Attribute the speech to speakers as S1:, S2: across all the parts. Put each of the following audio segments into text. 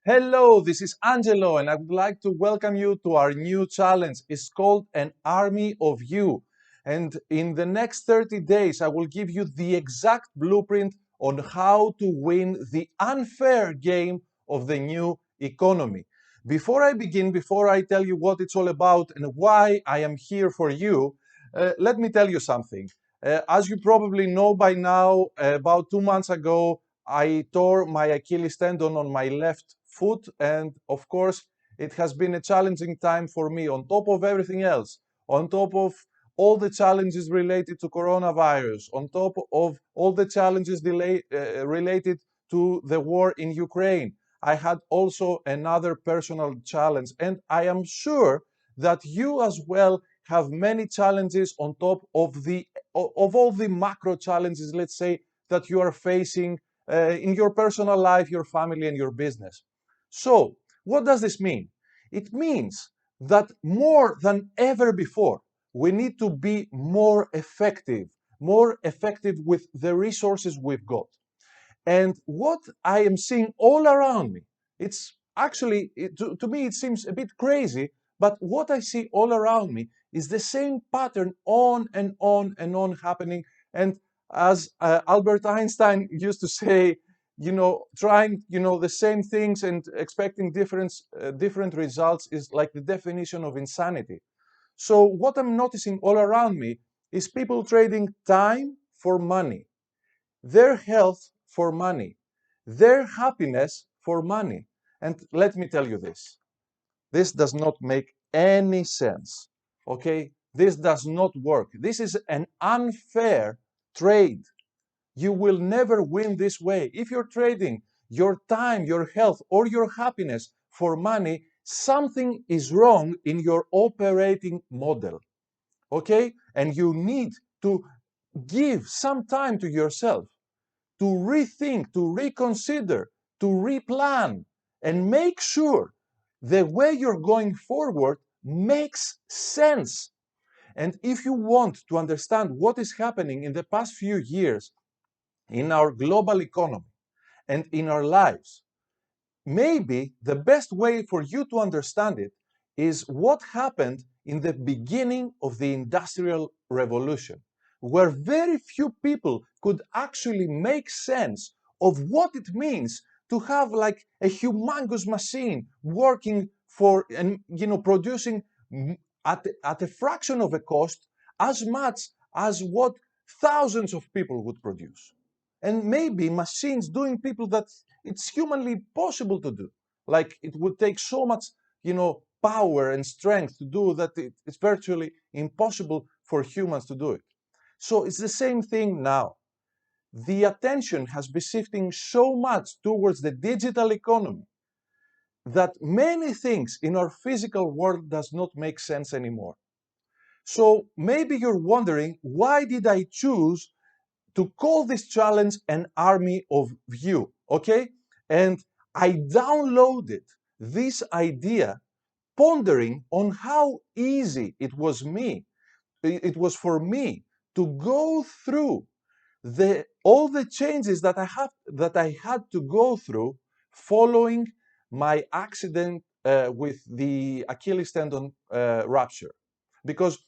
S1: Hello, this is Angelo, and I would like to welcome you to our new challenge. It's called An Army of You. And in the next 30 days, I will give you the exact blueprint on how to win the unfair game of the new economy. Before I begin, before I tell you what it's all about and why I am here for you, let me tell you something. As you probably know by now, about 2 months ago, I tore my Achilles tendon on my left foot, and of course, it has been a challenging time for me, on top of everything else, on top of all the challenges related to coronavirus, on top of all the challenges related to the war in Ukraine. I had also another personal challenge, and I am sure that you as well have many challenges on top of all the macro challenges, let's say, that you are facing in your personal life, your family, and your business. So, what does this mean? It means that more than ever before, we need to be more effective with the resources we've got. And what I am seeing all around me, it's actually, to me, it seems a bit crazy, but what I see all around me is the same pattern on and on and on happening. And as Albert Einstein used to say, trying, the same things and expecting different results is like the definition of insanity. So what I'm noticing all around me is people trading time for money, their health for money, their happiness for money. And let me tell you this does not make any sense. Okay? This does not work. This is an unfair trade. You will never win this way. If you're trading your time, your health, or your happiness for money, something is wrong in your operating model. Okay? And you need to give some time to yourself to rethink, to reconsider, to replan, and make sure the way you're going forward makes sense. And if you want to understand what is happening in the past few years in our global economy and in our lives, maybe the best way for you to understand it is what happened in the beginning of the Industrial Revolution, where very few people could actually make sense of what it means to have like a humongous machine working for and producing at a fraction of a cost as much as what thousands of people would produce. And maybe machines doing people that it's humanly possible to do. Like it would take so much, power and strength to do that it's virtually impossible for humans to do it. So it's the same thing now. The attention has been shifting so much towards the digital economy that many things in our physical world does not make sense anymore. So maybe you're wondering, why did I choose to call this challenge an army of you? Okay? And I downloaded this idea pondering on how easy it was for me to go through all the changes that I had to go through following my accident with the Achilles tendon rupture. Because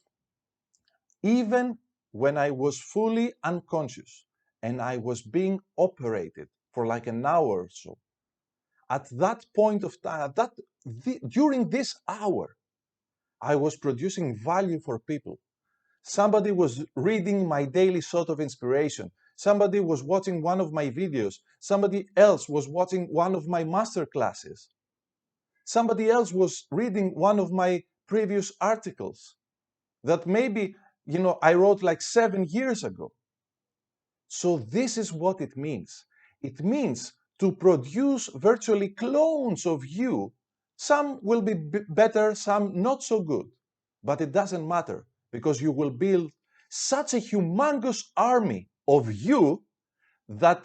S1: even when I was fully unconscious and I was being operated for like an hour or so, at that point of time, during this hour, I was producing value for people. Somebody was reading my daily shot of inspiration. Somebody was watching one of my videos. Somebody else was watching one of my master classes. Somebody else was reading one of my previous articles that maybe, I wrote like 7 years ago. So this is what it means. It means to produce virtually clones of you. Some will be better, some not so good. But it doesn't matter because you will build such a humongous army of you that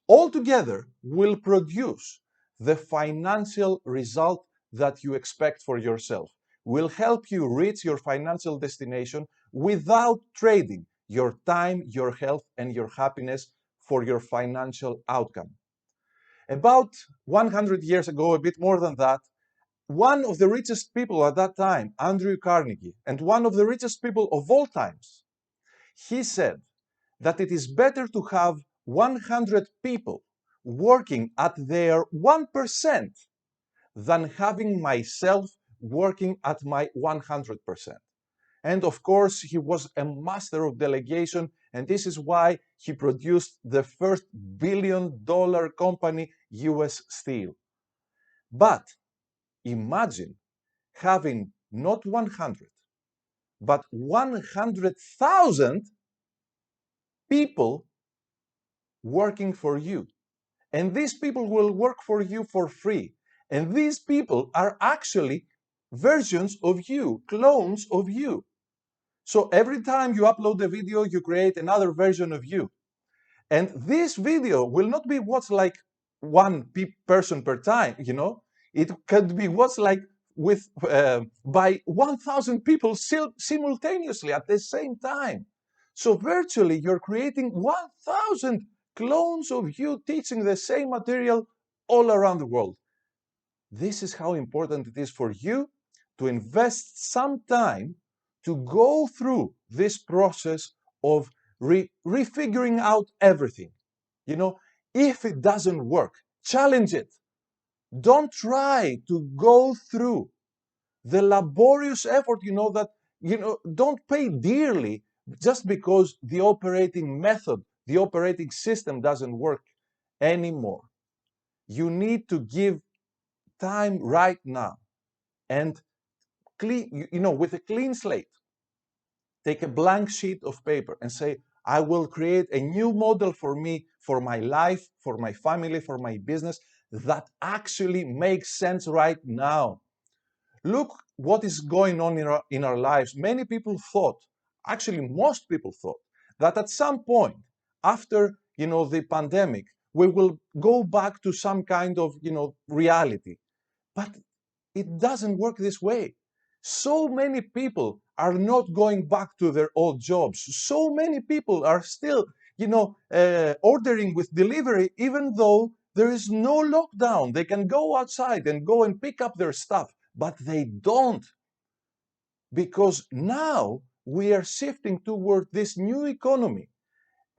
S1: altogether will produce the financial result that you expect for yourself, will help you reach your financial destination without trading your time, your health, and your happiness for your financial outcome. About 100 years ago, a bit more than that, one of the richest people at that time, Andrew Carnegie, and one of the richest people of all times, he said that it is better to have 100 people working at their 1% than having myself working at my 100%. And of course, he was a master of delegation, and this is why he produced the first billion-dollar company, US Steel. But imagine having not 100, but 100,000 people working for you. And these people will work for you for free. And these people are actually versions of you, clones of you. So every time you upload a video, you create another version of you. And this video will not be watched like one person per time, you know. It can be watched like with by 1,000 people simultaneously at the same time. So virtually, you're creating 1,000 clones of you teaching the same material all around the world. This is how important it is for you to invest some time to go through this process of refiguring out everything. You know, if it doesn't work, challenge it. Don't try to go through the laborious effort, that, don't pay dearly just because the operating method, the operating system doesn't work anymore. You need to give time right now and clean, with a clean slate, take a blank sheet of paper and say, I will create a new model for me, for my life, for my family, for my business that actually makes sense right now. Look what is going on in our lives. Many people thought, actually most people thought, that at some point after, the pandemic, we will go back to some kind of, reality. But it doesn't work this way. So many people are not going back to their old jobs. So many people are still, ordering with delivery, even though there is no lockdown. They can go outside and go and pick up their stuff, but they don't. Because now we are shifting toward this new economy.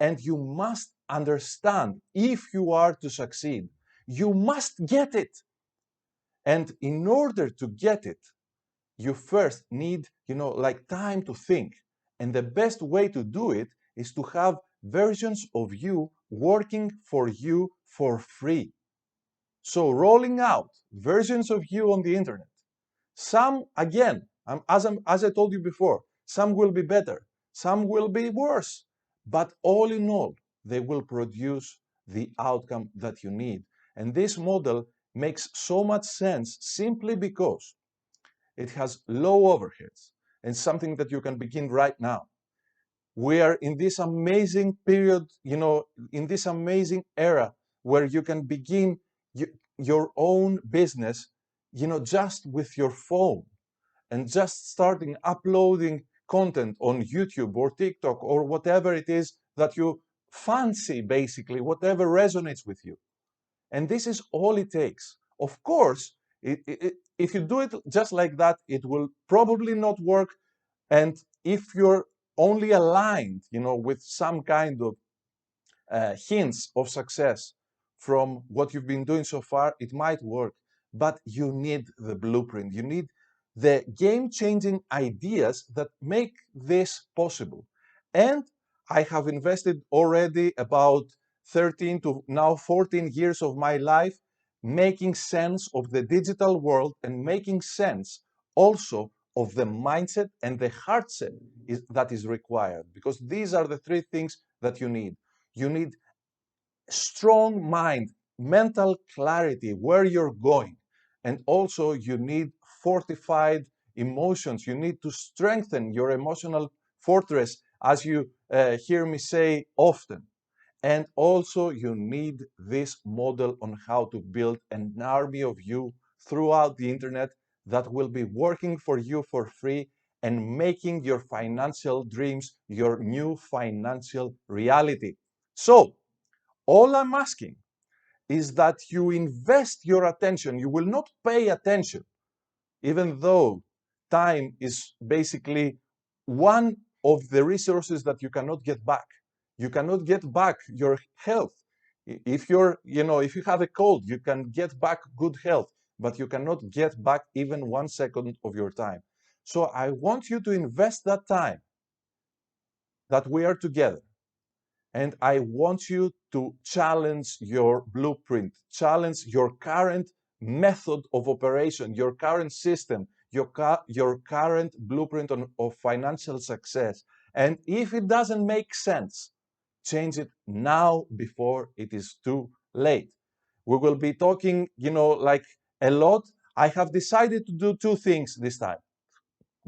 S1: And you must understand, if you are to succeed, you must get it. And in order to get it, you first need, like time to think. And the best way to do it is to have versions of you working for you for free. So rolling out versions of you on the internet. Some, again, as I told you before, some will be better, some will be worse. But all in all, they will produce the outcome that you need. And this model makes so much sense simply because it has low overheads and something that you can begin right now. We are in this amazing period, in this amazing era where you can begin your own business, just with your phone and just starting uploading content on YouTube or TikTok or whatever it is that you fancy, basically, whatever resonates with you. And this is all it takes. Of course, if you do it just like that, it will probably not work. And if you're only aligned, with some kind of hints of success from what you've been doing so far, it might work. But you need the blueprint. You need the game-changing ideas that make this possible. And I have invested already about 13 to now 14 years of my life making sense of the digital world and making sense also of the mindset and the heart set that is required. Because these are the three things that you need. You need strong mind, mental clarity, where you're going. And also you need fortified emotions. You need to strengthen your emotional fortress, as you hear me say often. And also you need this model on how to build an army of you throughout the internet that will be working for you for free and making your financial dreams your new financial reality. So all I'm asking is that you invest your attention. You will not pay attention, even though time is basically one of the resources that you cannot get back. You cannot get back your health. If if you have a cold, you can get back good health, but you cannot get back even 1 second of your time. So I want you to invest that time that we are together. And I want you to challenge your blueprint, challenge your current method of operation, your current system, your current blueprint of financial success. And if it doesn't make sense, change it now before it is too late. We will be talking, like a lot. I have decided to do two things this time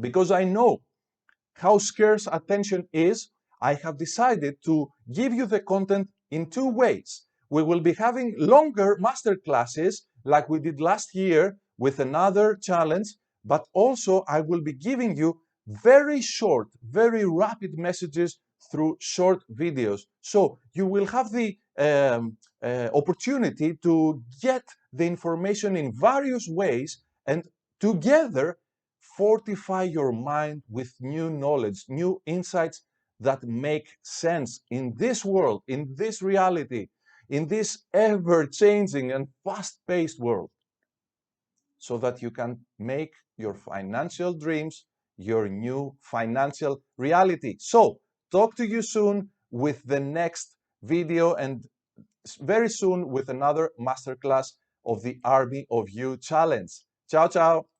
S1: because I know how scarce attention is. I have decided to give you the content in two ways. We will be having longer master classes like we did last year with another challenge, but also I will be giving you very short, very rapid messages through short videos. So you will have the opportunity to get the information in various ways, and together fortify your mind with new knowledge, new insights that make sense in this world, in this reality, in this ever-changing and fast-paced world, so that you can make your financial dreams your new financial reality. So, talk to you soon with the next video, and very soon with another masterclass of the Army of You challenge. Ciao, ciao.